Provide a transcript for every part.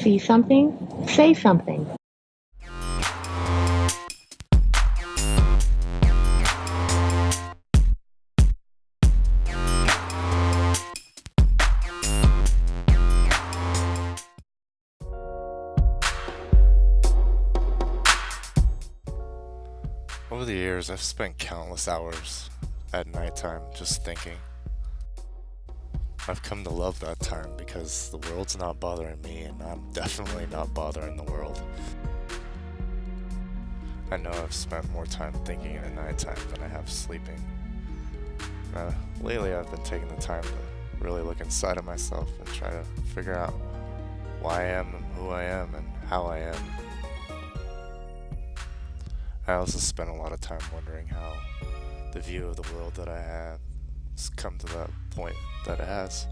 See something? Say something. Over the years, I've spent countless hours at nighttime just thinking. I've come to love that time because the world's not bothering me and I'm definitely not bothering the world. I know I've spent more time thinking in the nighttime than I have sleeping. Lately I've been taking the time to really look inside of myself and try to figure out why I am and who I am and how I am. I also spent a lot of time wondering how the view of the world that I have has come to that point that it has.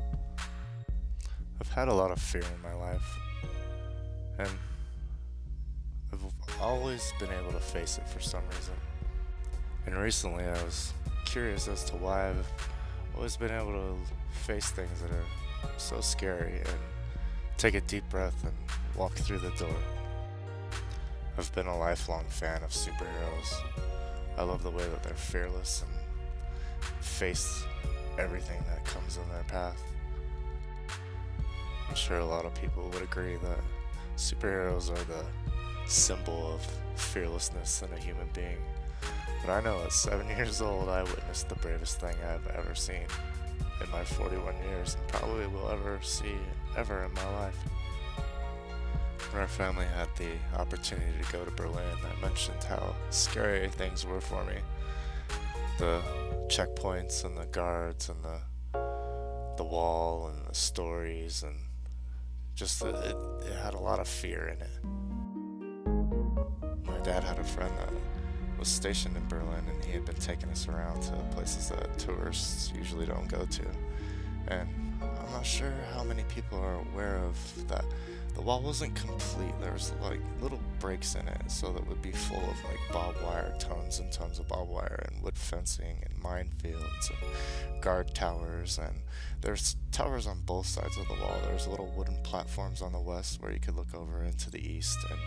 I've had a lot of fear in my life, and I've always been able to face it for some reason. And recently I was curious as to why I've always been able to face things that are so scary and take a deep breath and walk through the door. I've been a lifelong fan of superheroes. I love the way that they're fearless and face everything that comes in their path. I'm sure a lot of people would agree that superheroes are the symbol of fearlessness in a human being. But I know at 7 years old I witnessed the bravest thing I've ever seen in my 41 years and probably will ever see ever in my life. When our family had the opportunity to go to Berlin, I mentioned how scary things were for me. The checkpoints and the guards and the wall and the stories and just it had a lot of fear in it. My dad had a friend that was stationed in Berlin and he had been taking us around to places that tourists usually don't go to. And I'm not sure how many people are aware of that. The wall wasn't complete. There was like little breaks in it, so that would be full of like barbed wire, tons and tons of barbed wire and wood fencing and minefields and guard towers. And there's towers on both sides of the wall. There's little wooden platforms on the west where you could look over into the east, and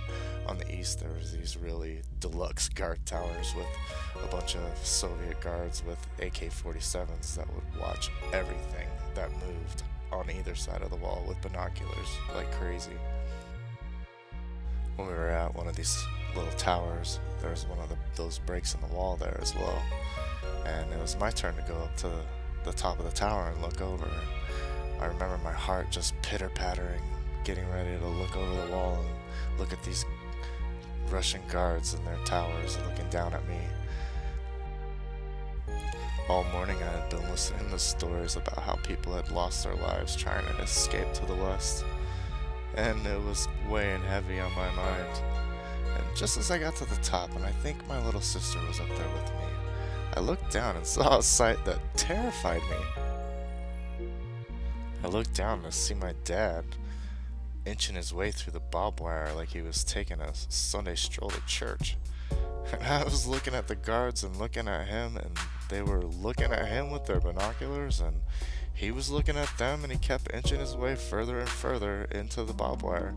on the east there was these really deluxe guard towers with a bunch of Soviet guards with AK-47s that would watch everything that moved on either side of the wall with binoculars like crazy. When we were at one of these little towers, there was one of those breaks in the wall there as well, and it was my turn to go up to the top of the tower and look over. I remember my heart just pitter-pattering, getting ready to look over the wall and look at these Russian guards in their towers looking down at me. All morning I had been listening to stories about how people had lost their lives trying to escape to the west, and it was weighing heavy on my mind. And just as I got to the top, and I think my little sister was up there with me, I looked down and saw a sight that terrified me. I looked down to see my dad inching his way through the barbed wire like he was taking a Sunday stroll to church. And I was looking at the guards and looking at him, and they were looking at him with their binoculars, and he was looking at them, and he kept inching his way further and further into the barbed wire.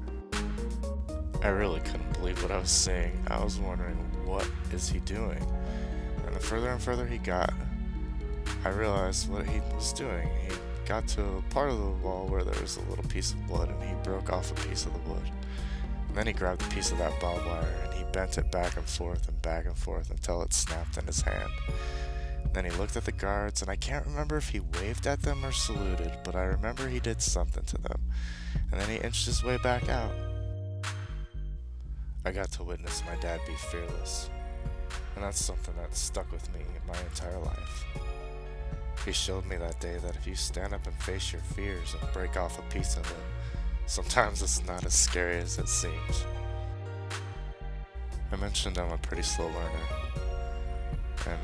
I really couldn't believe what I was seeing. I was wondering, what is he doing? And the further and further he got, I realized what he was doing. He got to a part of the wall where there was a little piece of wood, and he broke off a piece of the wood. And then he grabbed a piece of that barbed wire and he bent it back and forth until it snapped in his hand. And then he looked at the guards, and I can't remember if he waved at them or saluted, but I remember he did something to them. And then he inched his way back out. I got to witness my dad be fearless, and that's something that stuck with me my entire life. He showed me that day that if you stand up and face your fears and break off a piece of it, sometimes it's not as scary as it seems. I mentioned I'm a pretty slow learner, and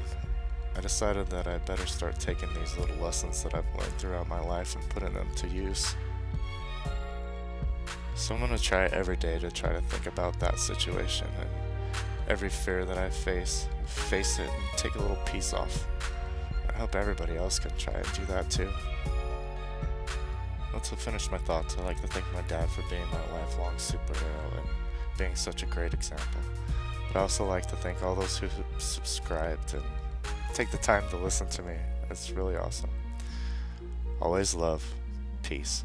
I decided that I better start taking these little lessons that I've learned throughout my life and putting them to use. So I'm going to try every day to try to think about that situation and every fear that I face it and take a little piece off. I hope everybody else can try and do that too. to finish my thoughts, I'd like to thank my dad for being my lifelong superhero and being such a great example. But I also like to thank all those who subscribed and take the time to listen to me. It's really awesome. Always love. Peace.